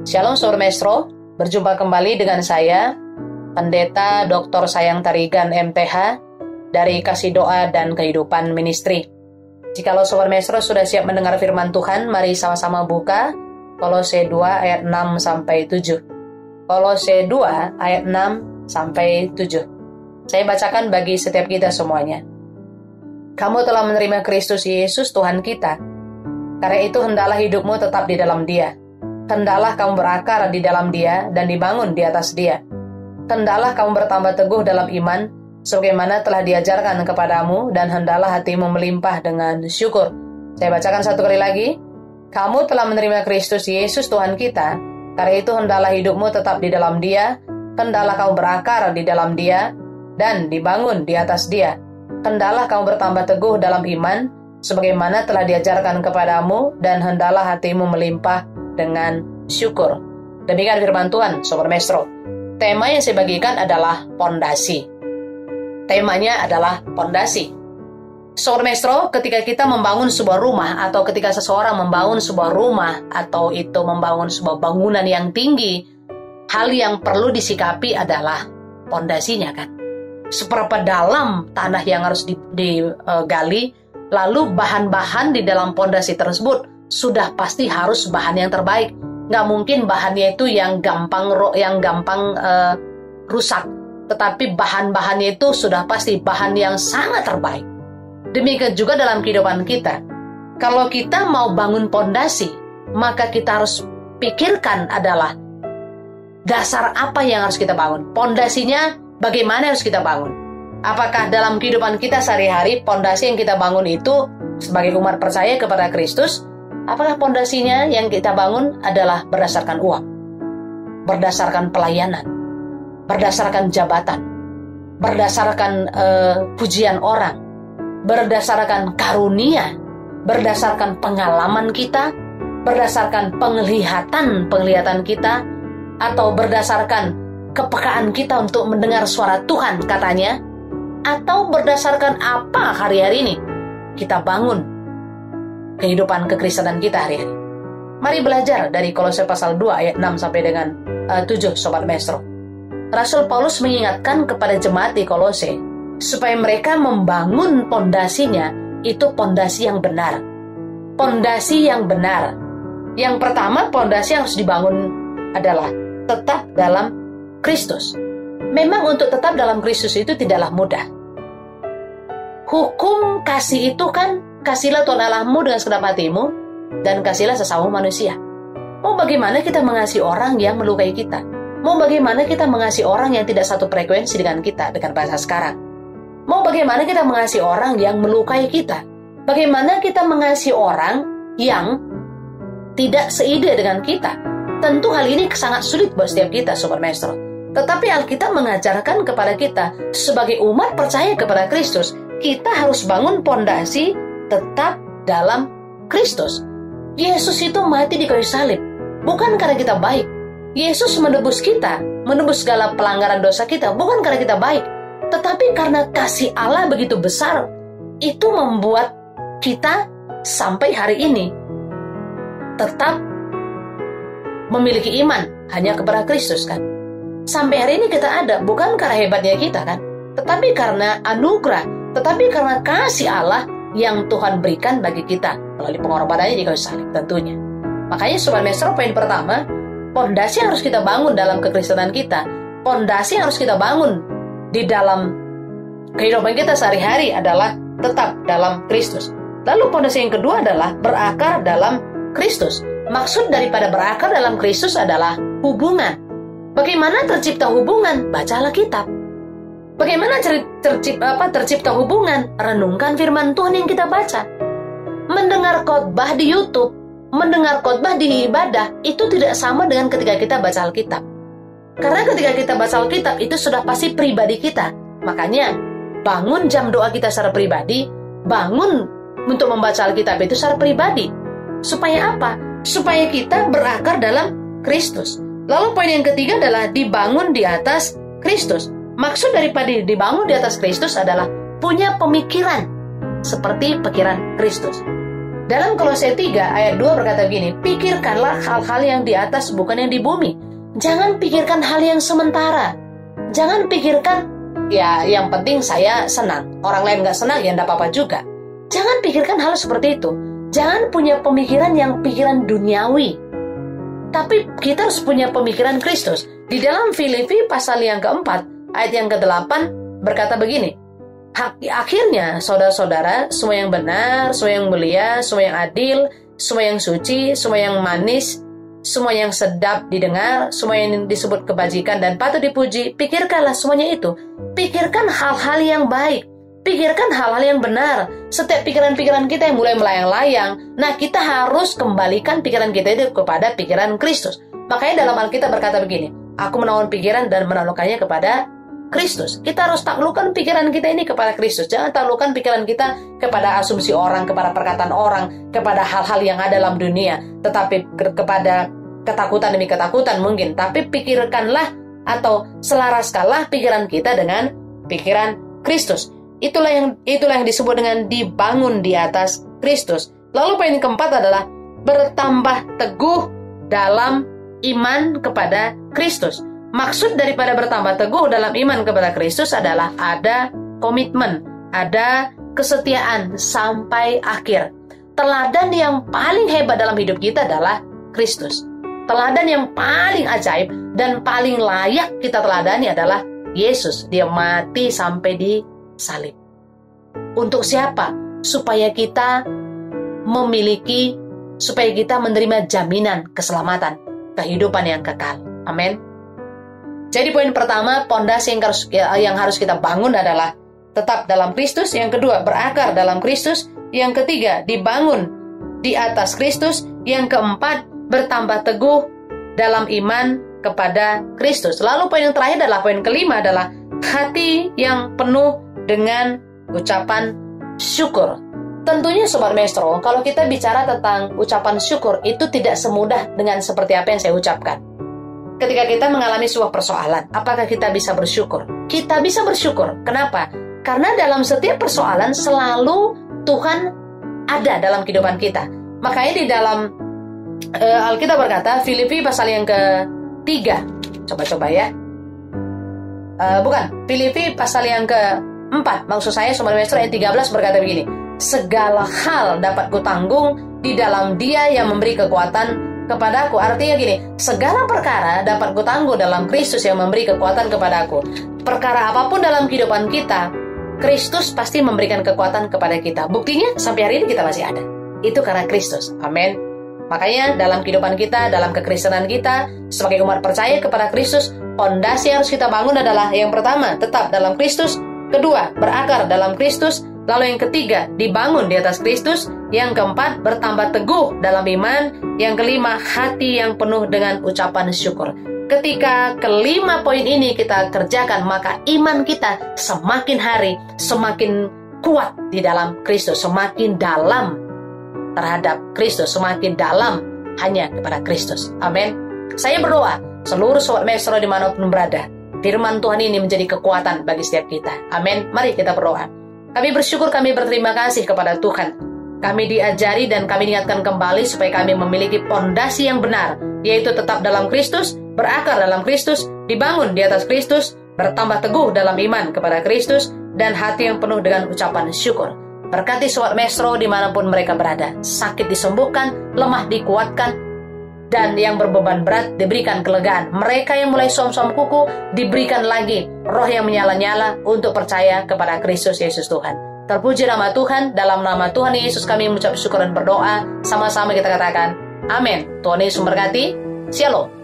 Shalom Sobat Maestro, berjumpa kembali dengan saya, Pendeta Dr. Sayang Tarigan MTH dari Kasih Doa dan Kehidupan Ministry. Jikalau Sobat Maestro sudah siap mendengar firman Tuhan, mari sama-sama buka Kolose 2 ayat 6-7. Kolose 2 ayat 6-7. Saya bacakan bagi setiap kita semuanya. Kamu telah menerima Kristus Yesus Tuhan kita. Karena itu hendaklah hidupmu tetap di dalam Dia. Hendaklah kamu berakar di dalam Dia dan dibangun di atas Dia. Hendaklah kamu bertambah teguh dalam iman, sebagaimana telah diajarkan kepadamu, dan hendaklah hatimu melimpah dengan syukur. Saya bacakan satu kali lagi. Kamu telah menerima Kristus Yesus Tuhan kita. Karena itu hendaklah hidupmu tetap di dalam Dia. Hendaklah kamu berakar di dalam Dia dan dibangun di atas Dia. Hendaklah kamu bertambah teguh dalam iman, sebagaimana telah diajarkan kepadamu, dan hendaklah hatimu melimpah dengan syukur. Demikian firman Tuhan, Sobat Maestro. Tema yang saya bagikan adalah pondasi. Temanya adalah pondasi. Sobat Maestro, ketika kita membangun sebuah rumah, atau ketika seseorang membangun sebuah rumah, atau itu membangun sebuah bangunan yang tinggi, hal yang perlu disikapi adalah pondasinya, kan? Seberapa dalam tanah yang harus digali, lalu bahan-bahan di dalam pondasi tersebut sudah pasti harus bahan yang terbaik. Nggak mungkin bahannya itu yang gampang rusak, tetapi bahan-bahannya itu sudah pasti bahan yang sangat terbaik. Demikian juga dalam kehidupan kita. Kalau kita mau bangun pondasi, maka kita harus pikirkan adalah dasar apa yang harus kita bangun. Pondasinya bagaimana harus kita bangun? Apakah dalam kehidupan kita sehari-hari pondasi yang kita bangun itu sebagai umat percaya kepada Kristus? Apakah pondasinya yang kita bangun adalah berdasarkan uang, berdasarkan pelayanan, berdasarkan jabatan, berdasarkan pujian orang, berdasarkan karunia, berdasarkan pengalaman kita, berdasarkan penglihatan kita, atau berdasarkan kepekaan kita untuk mendengar suara Tuhan katanya, atau berdasarkan apa hari-hari ini kita bangun kehidupan kekristenan kita hari-hari. Mari belajar dari Kolose pasal 2 ayat 6 sampai dengan 7, Sobat Maestro. Rasul Paulus mengingatkan kepada jemaat di Kolose supaya mereka membangun pondasinya itu pondasi yang benar. Pondasi yang benar. Yang pertama, pondasi yang harus dibangun adalah tetap dalam Kristus. Memang untuk tetap dalam Kristus itu tidaklah mudah. Hukum kasih itu kan, kasihlah Tuhan Allahmu dengan segenap hatimu, dan kasihlah sesama manusia. Mau bagaimana kita mengasihi orang yang melukai kita? Mau bagaimana kita mengasihi orang yang tidak satu frekuensi dengan kita, dengan bahasa sekarang? Mau bagaimana kita mengasihi orang yang melukai kita? Bagaimana kita mengasihi orang yang tidak seide dengan kita? Tentu hal ini sangat sulit buat setiap kita, Sobat Maestro. Tetapi Alkitab mengajarkan kepada kita, sebagai umat percaya kepada Kristus, kita harus bangun pondasi tetap dalam Kristus. Yesus itu mati di kayu salib bukan karena kita baik. Yesus menebus kita, menebus segala pelanggaran dosa kita bukan karena kita baik, tetapi karena kasih Allah begitu besar. Itu membuat kita sampai hari ini tetap memiliki iman hanya kepada Kristus, kan? Sampai hari ini kita ada bukan karena hebatnya kita, kan? Tetapi karena anugerah, tetapi karena kasih Allah yang Tuhan berikan bagi kita melalui pengorbanannya di kayu salib tentunya. Makanya Sobat Maestro, poin pertama, pondasi yang harus kita bangun dalam kekristenan kita, pondasi yang harus kita bangun di dalam kehidupan kita sehari-hari adalah tetap dalam Kristus. Lalu pondasi yang kedua adalah berakar dalam Kristus. Maksud daripada berakar dalam Kristus adalah hubungan. Bagaimana tercipta hubungan? Baca Alkitab. Bagaimana tercipta hubungan? Renungkan firman Tuhan yang kita baca. Mendengar khotbah di YouTube, mendengar khotbah di ibadah, itu tidak sama dengan ketika kita baca Alkitab. Karena ketika kita baca Alkitab, itu sudah pasti pribadi kita. Makanya, bangun jam doa kita secara pribadi, bangun untuk membaca Alkitab itu secara pribadi. Supaya apa? Supaya kita berakar dalam Kristus. Lalu poin yang ketiga adalah dibangun di atas Kristus. Maksud daripada dibangun di atas Kristus adalah punya pemikiran seperti pikiran Kristus. Dalam Kolose 3 ayat 2 berkata begini, pikirkanlah hal-hal yang di atas bukan yang di bumi. Jangan pikirkan hal yang sementara. Jangan pikirkan, ya yang penting saya senang, orang lain gak senang, ya gak apa-apa juga. Jangan pikirkan hal seperti itu. Jangan punya pemikiran yang pikiran duniawi. Tapi kita harus punya pemikiran Kristus. Di dalam Filipi pasal yang keempat, ayat yang ke-8 berkata begini, akhirnya saudara-saudara, semua yang benar, semua yang mulia, semua yang adil, semua yang suci, semua yang manis, semua yang sedap didengar, semua yang disebut kebajikan dan patut dipuji, pikirkanlah semuanya itu. Pikirkan hal-hal yang baik, pikirkan hal-hal yang benar. Setiap pikiran-pikiran kita yang mulai melayang-layang, nah kita harus kembalikan pikiran kita itu kepada pikiran Kristus. Makanya dalam Alkitab berkata begini, aku menawan pikiran dan menaklukkannya kepada Kristus. Kita harus taklukkan pikiran kita ini kepada Kristus. Jangan taklukkan pikiran kita kepada asumsi orang, kepada perkataan orang, kepada hal-hal yang ada dalam dunia, tetapi kepada ketakutan demi ketakutan mungkin. Tapi pikirkanlah atau selaraskanlah pikiran kita dengan pikiran Kristus. Itulah yang disebut dengan dibangun di atas Kristus. Lalu poin keempat adalah bertambah teguh dalam iman kepada Kristus. Maksud daripada bertambah teguh dalam iman kepada Kristus adalah ada komitmen, ada kesetiaan sampai akhir. Teladan yang paling hebat dalam hidup kita adalah Kristus. Teladan yang paling ajaib dan paling layak kita teladani adalah Yesus. Dia mati sampai di salib. Untuk siapa? Supaya kita menerima jaminan keselamatan, kehidupan yang kekal. Amin. Jadi poin pertama, pondasi yang harus kita bangun adalah tetap dalam Kristus. Yang kedua, berakar dalam Kristus. Yang ketiga, dibangun di atas Kristus. Yang keempat, bertambah teguh dalam iman kepada Kristus. Lalu poin yang terakhir adalah poin kelima adalah hati yang penuh dengan ucapan syukur. Tentunya Sobat Maestro, kalau kita bicara tentang ucapan syukur, itu tidak semudah dengan seperti apa yang saya ucapkan. Ketika kita mengalami sebuah persoalan, apakah kita bisa bersyukur? Kita bisa bersyukur. Kenapa? Karena dalam setiap persoalan selalu Tuhan ada dalam kehidupan kita. Makanya di dalam Alkitab berkata, Filipi pasal yang ke-3. Coba-coba ya. Filipi pasal yang ke-4. Maksud saya, Sobat Maestro, ayat 13 berkata begini, segala hal dapat kutanggung di dalam Dia yang memberi kekuatan kepadaku. Artinya gini, segala perkara dapat kutanggung dalam Kristus yang memberi kekuatan kepadaku. Perkara apapun dalam kehidupan kita, Kristus pasti memberikan kekuatan kepada kita. Buktinya sampai hari ini kita masih ada. Itu karena Kristus. Amin. Makanya dalam kehidupan kita, dalam kekristenan kita, sebagai umat percaya kepada Kristus, pondasi yang harus kita bangun adalah yang pertama, tetap dalam Kristus. Kedua, berakar dalam Kristus. Lalu yang ketiga, dibangun di atas Kristus. Yang keempat, bertambah teguh dalam iman. Yang kelima, hati yang penuh dengan ucapan syukur. Ketika kelima poin ini kita kerjakan, maka iman kita semakin hari semakin kuat di dalam Kristus, semakin dalam terhadap Kristus, semakin dalam hanya kepada Kristus. Amin. Saya berdoa, seluruh Sobat Maestro dimanapun berada, firman Tuhan ini menjadi kekuatan bagi setiap kita. Amin. Mari kita berdoa. Kami bersyukur, kami berterima kasih kepada Tuhan. Kami diajari dan kami diingatkan kembali supaya kami memiliki pondasi yang benar, yaitu tetap dalam Kristus, berakar dalam Kristus, dibangun di atas Kristus, bertambah teguh dalam iman kepada Kristus, dan hati yang penuh dengan ucapan syukur. Berkati Sobat Maestro dimanapun mereka berada. Sakit disembuhkan, lemah dikuatkan, dan yang berbeban berat diberikan kelegaan. Mereka yang mulai som-som kuku diberikan lagi roh yang menyala-nyala untuk percaya kepada Kristus Yesus Tuhan. Terpuji nama Tuhan. Dalam nama Tuhan Yesus kami mengucap syukur dan berdoa. Sama-sama kita katakan amin. Tuhan Yesus memberkati. Shalom.